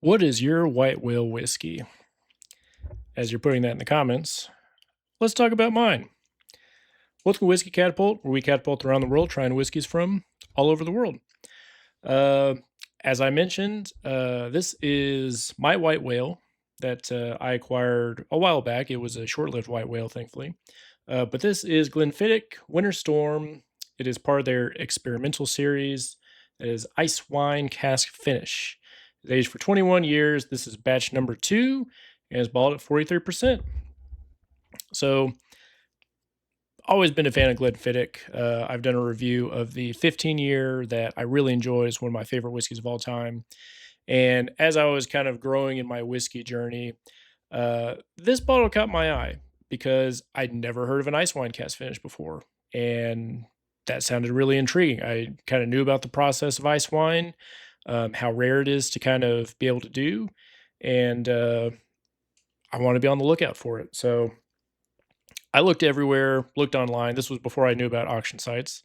What is your white whale whiskey? As you're putting that in the comments, let's talk about mine. Welcome to Whiskey Catapult, where we catapult around the world trying whiskeys from all over the world. Uh, as I mentioned, this is my white whale that I acquired a while back. It was a short-lived white whale, thankfully. But this is Glenfiddich Winter Storm. It is part of their experimental series. It is ice wine cask finish. It's aged for 21 years. This is batch number 2 and is balled at 43%. So, always been a fan of Glenfiddich. I've done a review of the 15 year that I really enjoy. It's one of my favorite whiskeys of all time. And as I was kind of growing in my whiskey journey, this bottle caught my eye because I'd never heard of an ice wine cast finish before. And that sounded really intriguing. I kind of knew about the process of ice wine, how rare it is to kind of be able to do. And I want to be on the lookout for it. So I looked everywhere, looked online. This was before I knew about auction sites.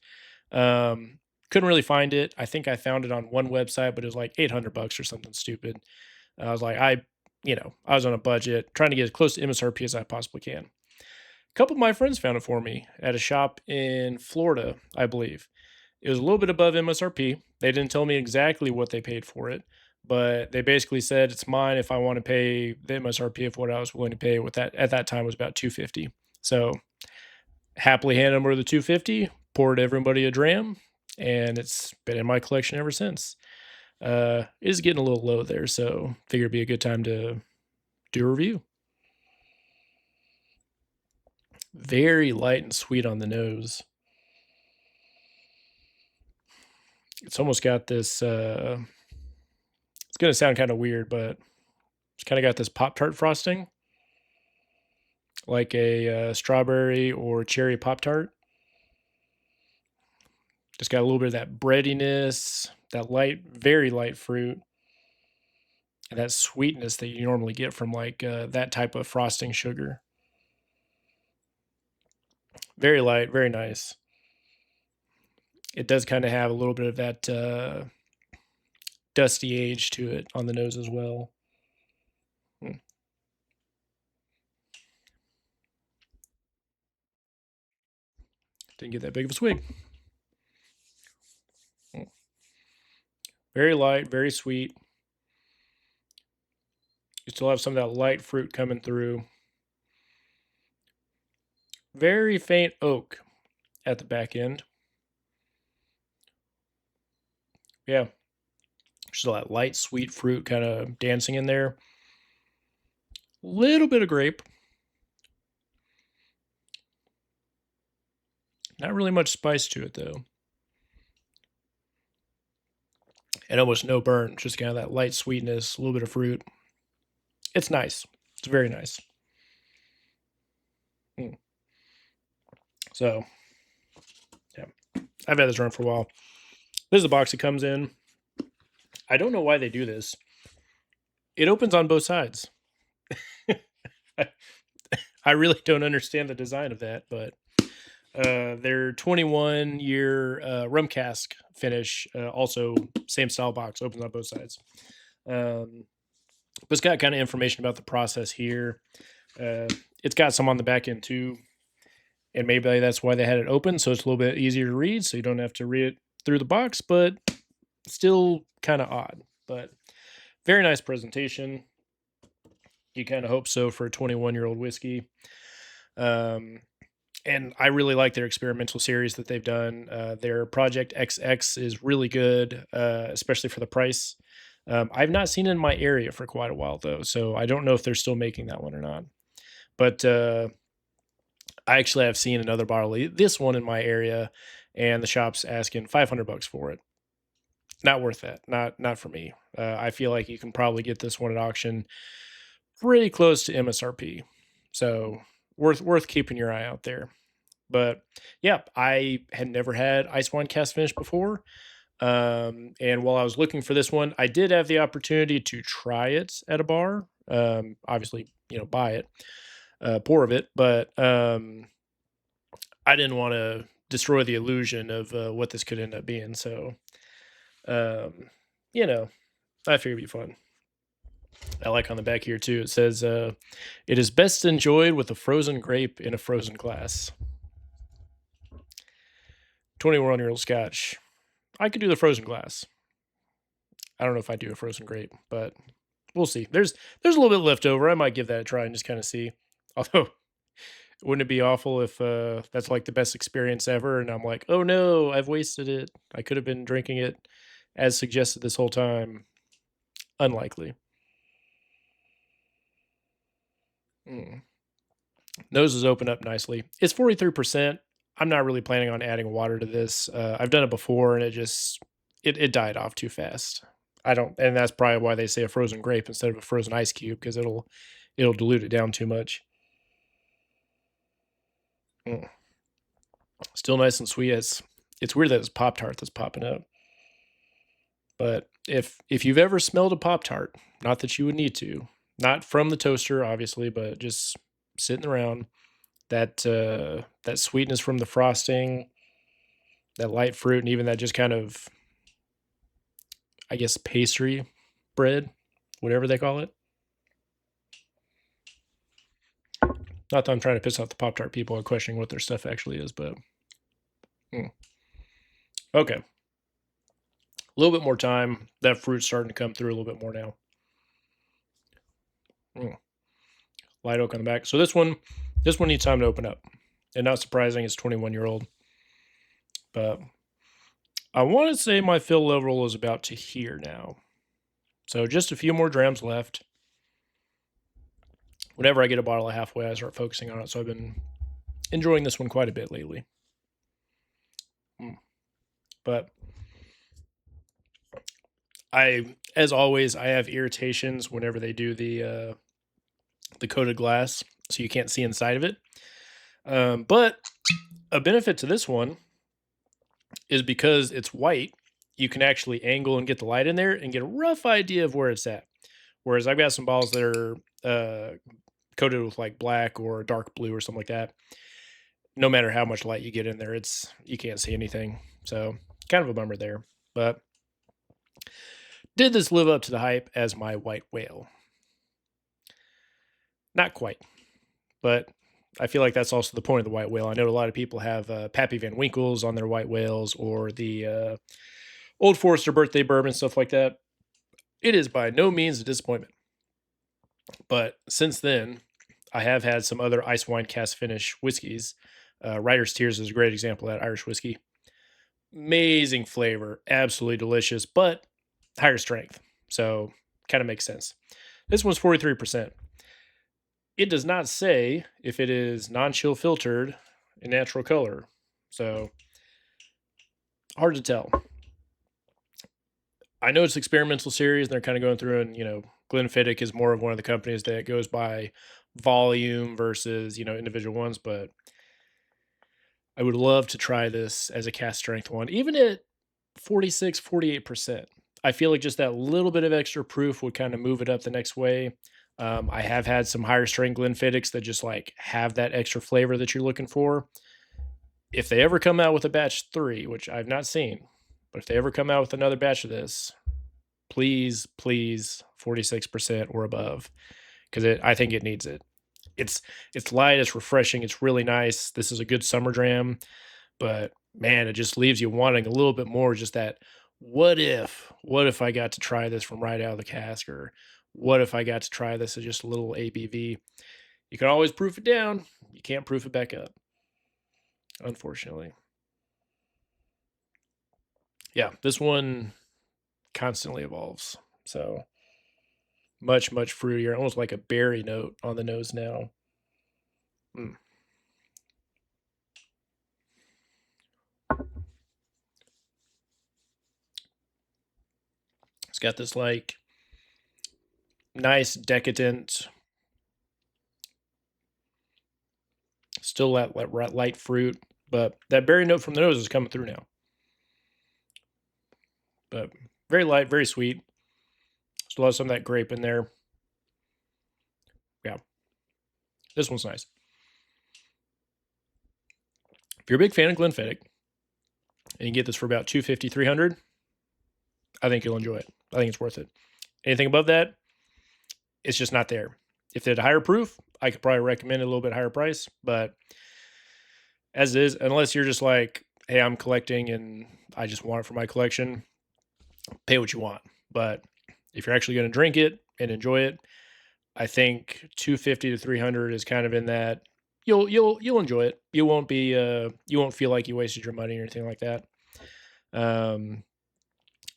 Um, couldn't really find it. I think I found it on one website, but it was like 800 bucks or something stupid. I was like, I was on a budget, trying to get as close to MSRP as I possibly can. A couple of my friends found it for me at a shop in Florida, I believe. It was a little bit above MSRP. They didn't tell me exactly what they paid for it, but they basically said it's mine if I want to pay the MSRP of what I was willing to pay. With that at that time was about 250. So happily handed them over the 250, poured everybody a dram, and it's been in my collection ever since. It is getting a little low there, so figured it'd be a good time to do a review. Very light and sweet on the nose. It's almost got this. It's gonna sound kind of weird, but it's kind of got this Pop Tart frosting, like a strawberry or cherry Pop Tart. Just got a little bit of that breadiness, that light, very light fruit, and that sweetness that you normally get from like that type of frosting sugar. Very light, very nice. It does kind of have a little bit of that dusty age to it on the nose as well. Mm. Didn't get that big of a swig. Mm. Very light, very sweet. You still have some of that light fruit coming through. Very faint oak at the back end. Yeah. Still that light, sweet fruit kind of dancing in there. Little bit of grape. Not really much spice to it though. And almost no burn, just kind of that light sweetness, a little bit of fruit. It's nice. It's very nice. Mm. So, yeah, I've had this run for a while. This is the box it comes in. I don't know why they do this. It opens on both sides. I really don't understand the design of that, but their 21 year rum cask finish, also same style box, opens on both sides. But it's got kind of information about the process here. It's got some on the back end too, and maybe that's why they had it open, so it's a little bit easier to read, so you don't have to read it through the box. But still kind of odd. But very nice presentation. You kind of hope so for a 21-year-old whiskey. And I really like their experimental series that they've done. Their Project XX is really good, especially for the price. I've not seen it in my area for quite a while though, so I don't know if they're still making that one or not. But I actually have seen another bottle, this one in my area, and the shop's asking 500 bucks for it. Not worth that. Not for me. I feel like you can probably get this one at auction pretty close to MSRP. So worth keeping your eye out there. But yeah, I had never had ice wine cast finish before. And while I was looking for this one, I did have the opportunity to try it at a bar. Obviously, buy it, pour of it, but I didn't want to destroy the illusion of what this could end up being. So, um, you know, I figured it'd be fun. I like on the back here too. It says, "It is best enjoyed with a frozen grape in a frozen glass." 21-year-old Scotch. I could do the frozen glass. I don't know if I do a frozen grape, but we'll see. There's a little bit left over. I might give that a try and just kind of see. Although, wouldn't it be awful if that's like the best experience ever, and I'm like, oh no, I've wasted it. I could have been drinking it as suggested this whole time. Unlikely. Mm. Noses open up nicely. It's 43%. I'm not really planning on adding water to this. I've done it before and it died off too fast. I don't, and that's probably why they say a frozen grape instead of a frozen ice cube because it'll dilute it down too much. Mm. Still nice and sweet. It's weird that it's Pop Tart that's popping up. But if you've ever smelled a Pop Tart, not that you would need to, not from the toaster, obviously, but just sitting around, that sweetness from the frosting, that light fruit, and even that just kind of, I guess, pastry bread, whatever they call it. Not that I'm trying to piss off the Pop Tart people and questioning what their stuff actually is, but okay. A little bit more time. That fruit's starting to come through a little bit more now. Light oak on the back. So this one needs time to open up. And not surprising, it's 21-year-old. But I want to say my fill level is about to here now. So just a few more drams left. Whenever I get a bottle of halfway, I start focusing on it. So I've been enjoying this one quite a bit lately. But as always, I have irritations whenever they do the coated glass, so you can't see inside of it. But a benefit to this one is because it's white, you can actually angle and get the light in there and get a rough idea of where it's at. Whereas I've got some bottles that are coated with like black or dark blue or something like that. No matter how much light you get in there, you can't see anything. So kind of a bummer there. But did this live up to the hype as my white whale? Not quite, but I feel like that's also the point of the white whale. I know a lot of people have Pappy Van Winkles on their white whales or the Old Forester birthday bourbon, stuff like that. It is by no means a disappointment. But since then, I have had some other ice wine cask finish whiskeys. Writer's Tears is a great example of that Irish whiskey. Amazing flavor, absolutely delicious, but higher strength. So kind of makes sense. This one's 43%. It does not say if it is non-chill filtered in natural color. So hard to tell. I know it's experimental series and they're kind of going through and, Glenfiddich is more of one of the companies that goes by volume versus, individual ones, but I would love to try this as a cast strength one, even at 46, 48%. I feel like just that little bit of extra proof would kind of move it up the next way. I have had some higher strength Glenfiddichs that just like have that extra flavor that you're looking for. If they ever come out with a batch 3, which I've not seen, but if they ever come out with another batch of this, please 46% or above, because I think it needs it. It's light, it's refreshing, it's really nice. This is a good summer dram, but man, it just leaves you wanting a little bit more. Just that, what if I got to try this from right out of the cask, or what if I got to try this as just a little ABV? You can always proof it down. You can't proof it back up, unfortunately. Yeah, this one constantly evolves. So much fruitier, almost like a berry note on the nose now. It's got this like nice decadent, still that light fruit, but that berry note from the nose is coming through now. But very light, very sweet. Still has some of that grape in there. Yeah, this one's nice. If you're a big fan of Glenfiddich and you get this for about $250, $300, I think you'll enjoy it. I think it's worth it. Anything above that, it's just not there. If they had a higher proof, I could probably recommend a little bit higher price, but as is, unless you're just like, hey, I'm collecting and I just want it for my collection, pay what you want. But if you're actually going to drink it and enjoy it, I think 250 to 300 is kind of in that you'll enjoy it. You won't feel like you wasted your money or anything like that. But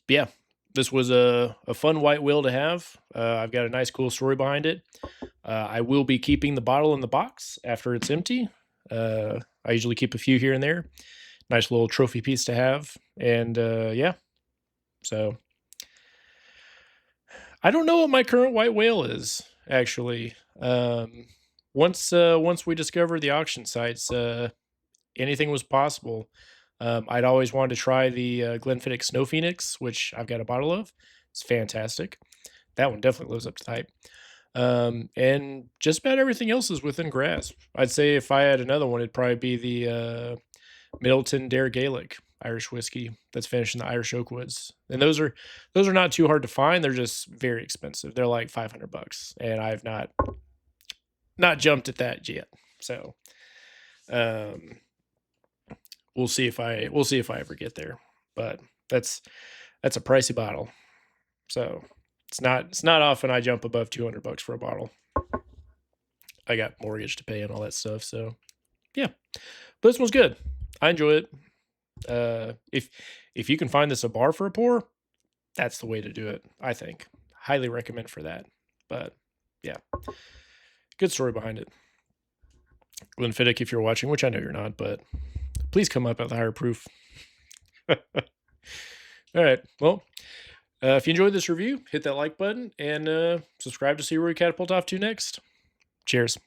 yeah, this was a fun white whale to have. I've got a nice, cool story behind it. I will be keeping the bottle in the box after it's empty. I usually keep a few here and there. Nice little trophy piece to have. And yeah, so I don't know what my current white whale is actually. Once we discovered the auction sites, anything was possible. I'd always wanted to try the Glenfiddich Snow Phoenix, which I've got a bottle of. It's fantastic. That one definitely lives up to the hype. And just about everything else is within grasp. I'd say if I had another one, it'd probably be the Middleton Dare Gaelic Irish whiskey that's finished in the Irish oak woods. And those are not too hard to find. They're just very expensive. They're like $500, and I've not jumped at that yet. So, um, we'll see if I ever get there. But that's a pricey bottle. So it's not often I jump above $200 for a bottle. I got mortgage to pay and all that stuff. So yeah, but this one's good. I enjoy it. If you can find this a bar for a pour, that's the way to do it. I think highly recommend for that. But yeah, good story behind it. Glenfiddich, if you're watching, which I know you're not, but please come up with higher proof. All right. Well, if you enjoyed this review, hit that like button and subscribe to see where we catapult off to next. Cheers.